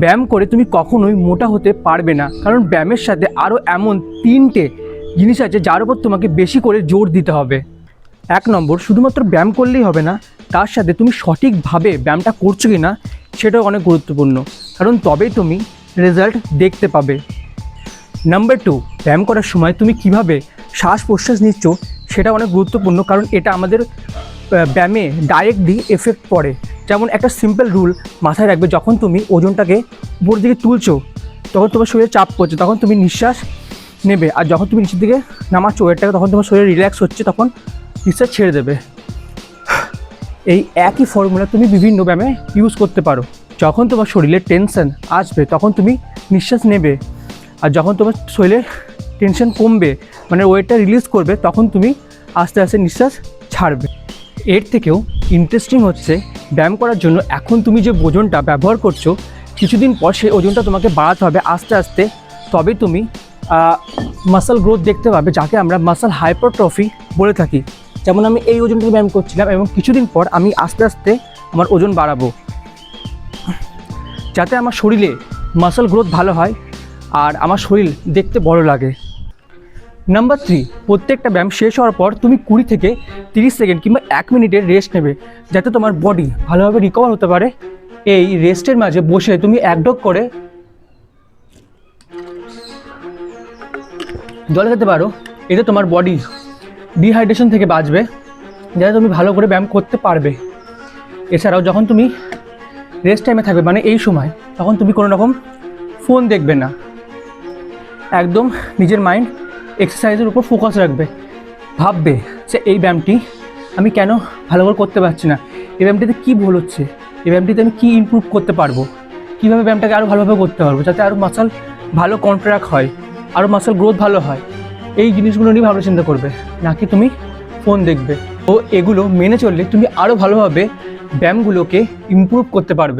ব্যায়াম করে তুমি কখনোই মোটা হতে পারবে না, কারণ ব্যায়ামের সাথে আরও এমন 3টে জিনিস আছে যার উপর তোমাকে বেশি করে জোর দিতে হবে। 1 নম্বর, শুধুমাত্র ব্যায়াম করলেই হবে না, তার সাথে তুমি সঠিকভাবে ব্যায়ামটা করছো কি না সেটাও অনেক গুরুত্বপূর্ণ, কারণ তবেই তুমি রেজাল্ট দেখতে পাবে। নাম্বার 2, ব্যায়াম করার সময় তুমি কিভাবে শ্বাস প্রশ্বাস নিচ্ছ সেটা অনেক গুরুত্বপূর্ণ, কারণ এটা আমাদের ব্যায়ামে ডাইরেক্টলি এফেক্ট পড়ে। যেমন একটা সিম্পল রুল মাথায় রাখবে, যখন তুমি ওজনটাকে উপরের দিকে তুলছো তখন তোমার শরীরে চাপ পড়ছে, তখন তুমি নিঃশ্বাস নেবে, আর যখন তুমি নিচের দিকে নামাচ্ছ ওয়েটটাকে তখন তোমার শরীরে রিল্যাক্স হচ্ছে, তখন নিঃশ্বাস ছেড়ে দেবে। এই একই ফর্মুলা তুমি বিভিন্ন ব্যায়ামে ইউজ করতে পারো। যখন তোমার শরীরে টেনশন আসবে তখন তুমি নিঃশ্বাস নেবে, আর যখন তোমার শরীরে টেনশন কমবে মানে ওয়েটটা রিলিজ করবে তখন তুমি আস্তে আস্তে নিঃশ্বাস ছাড়বে। এর থেকেও ইন্টারেস্টিং হচ্ছে, ব্যায়াম করার জন্য এখন তুমি যে ওজনটা ব্যবহার করছো কিছুদিন পর সেই ওজনটা তোমাকে বাড়াতে হবে আস্তে আস্তে, তবে তুমি মাসল গ্রোথ দেখতে পাবে, যাকে আমরা মাসল হাইপারট্রফি বলে থাকি। যেমন আমি এই ওজন থেকে ব্যায়াম করছিলাম এবং কিছুদিন পর আমি আস্তে আস্তে আমার ওজন বাড়াবো, যাতে আমার শরীরে মাসল গ্রোথ ভালো হয় আর আমার শরীর দেখতে বড় লাগে। নাম্বার 3, প্রত্যেকটা ব্যায়াম শেষ হওয়ার পর তুমি 20 থেকে 30 সেকেন্ড কিংবা 1 মিনিটের রেস্ট নেবে, যাতে তোমার বডি ভালোভাবে রিকভার হতে পারে। এই রেস্টের মাঝে বসে তুমি এক ঢোক করে জল খেতে পারো, এতে তোমার বডি ডিহাইড্রেশন থেকে বাঁচবে, যাতে তুমি ভালো করে ব্যায়াম করতে পারবে। এছাড়াও যখন তুমি রেস্ট টাইমে থাকবে মানে এই সময়, তখন তুমি কোনো রকম ফোন দেখবে না, একদম নিজের মাইন্ড এক্সারসাইজের উপর ফোকাস রাখবে। ভাববে যে এই ব্যায়ামটি আমি কেন ভালো করে করতে পারছি না, এই ব্যায়ামটিতে কী ভুল হচ্ছে, এই ব্যায়ামটিতে আমি কী ইমপ্রুভ করতে পারবো, কীভাবে ব্যায়ামটাকে আরও ভালোভাবে করতে পারবো, যাতে আরও মাসল ভালো কন্ট্রাক্ট হয়, আরও মাসল গ্রোথ ভালো হয়। এই জিনিসগুলো নিয়ে ভাবনা চিন্তা করবে, নাকি তুমি ফোন দেখবে। তো এগুলো মেনে চললে তুমি আরও ভালোভাবে ব্যায়ামগুলোকে ইমপ্রুভ করতে পারবে।